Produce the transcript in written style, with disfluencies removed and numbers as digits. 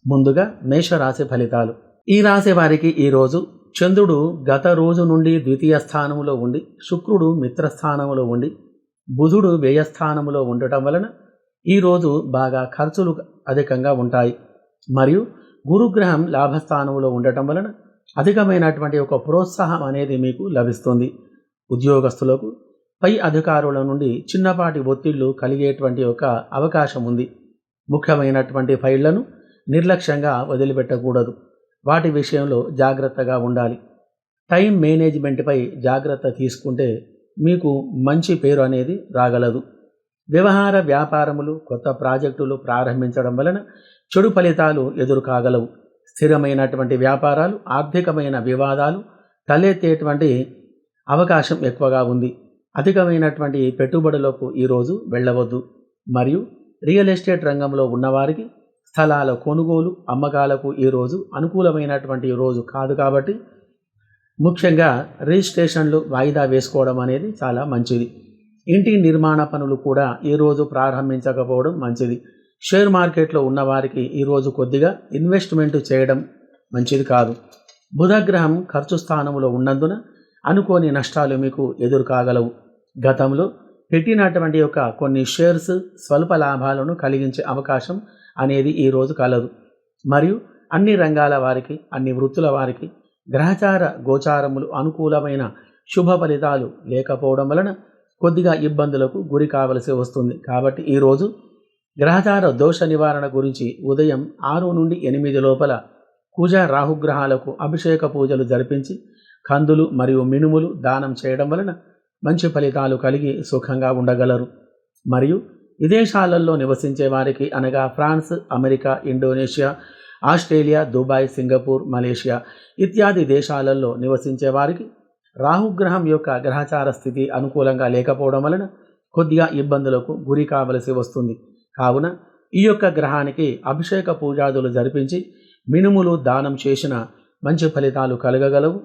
ముందుగా మేషరాశి ఫలితాలు. ఈ రాశి వారికి ఈరోజు చంద్రుడు గత రోజు నుండి ద్వితీయ స్థానంలో ఉండి, శుక్రుడు మిత్రస్థానంలో ఉండి, బుధుడు వ్యయస్థానంలో ఉండటం వలన ఈరోజు బాగా ఖర్చులు అధికంగా ఉంటాయి. మరియు గురుగ్రహం లాభస్థానంలో ఉండటం వలన అధికమైనటువంటి ఒక ప్రోత్సాహం అనేది మీకు లభిస్తుంది. ఉద్యోగస్తులకు పై అధికారుల నుండి చిన్నపాటి ఒత్తిళ్లు కలిగేటువంటి ఒక అవకాశం ఉంది. ముఖ్యమైనటువంటి ఫైళ్లను నిర్లక్ష్యంగా వదిలిపెట్టకూడదు. వాటి విషయంలో జాగ్రత్తగా ఉండాలి. టైం మేనేజ్మెంట్పై జాగ్రత్త తీసుకుంటే మీకు మంచి పేరు అనేది రాగలదు. వ్యవహార వ్యాపారములు, కొత్త ప్రాజెక్టులు ప్రారంభించడం వలన చెడు ఫలితాలు ఎదురు కాగలవు. స్థిరమైనటువంటి వ్యాపారాలు, ఆర్థికమైన వివాదాలు తలెత్తేటువంటి అవకాశం ఎక్కువగా ఉంది. అధికమైనటువంటి పెట్టుబడులకు ఈరోజు వెళ్ళవద్దు. మరియు రియల్ ఎస్టేట్ రంగంలో ఉన్నవారికి స్థలాల కొనుగోలు, అమ్మకాలకు ఈరోజు అనుకూలమైనటువంటి రోజు కాదు. కాబట్టి ముఖ్యంగా రిజిస్ట్రేషన్లు వాయిదా వేసుకోవడం అనేది చాలా మంచిది. ఇంటి నిర్మాణ పనులు కూడా ఈరోజు ప్రారంభించకపోవడం మంచిది. షేర్ మార్కెట్లో ఉన్నవారికి ఈరోజు కొద్దిగా ఇన్వెస్ట్మెంట్ చేయడం మంచిది కాదు. బుధగ్రహం ఖర్చు స్థానంలో ఉన్నందున అనుకోని నష్టాలు మీకు ఎదురు కాగలవు. గతంలో పెట్టినటువంటి యొక్క కొన్ని షేర్స్ స్వల్ప లాభాలను కలిగించే అవకాశం అనేది ఈరోజు కలదు. మరియు అన్ని రంగాల వారికి, అన్ని వృత్తుల వారికి గ్రహచార గోచారములు అనుకూలమైన శుభ ఫలితాలు లేకపోవడం వలన కొద్దిగా ఇబ్బందులకు గురి కావలసి వస్తుంది. కాబట్టి ఈరోజు గ్రహచార దోష నివారణ గురించి ఉదయం 6 నుండి 8 లోపల కుజ రాహుగ్రహాలకు అభిషేక పూజలు జరిపించి కందులు మరియు మినుములు దానం చేయడం వలన మంచి ఫలితాలు కలిగి సుఖంగా ఉండగలరు. మరియు విదేశాలలో నివసించే వారికి అనగా France, America, Indonesia, Australia, Dubai, Singapore, Malaysia ఇత్యాది దేశాలలో నివసించే వారికి రాహుగ్రహం యొక్క గ్రహచార స్థితి అనుకూలంగా లేకపోవడం వలన కొద్దిగా ఇబ్బందులకు గురి కావలసి వస్తుంది. కావున ఈ యొక్క గ్రహానికి అభిషేక పూజాదులు జరిపించి మినుములు దానం చేసిన మంచి ఫలితాలు కలగగలవు.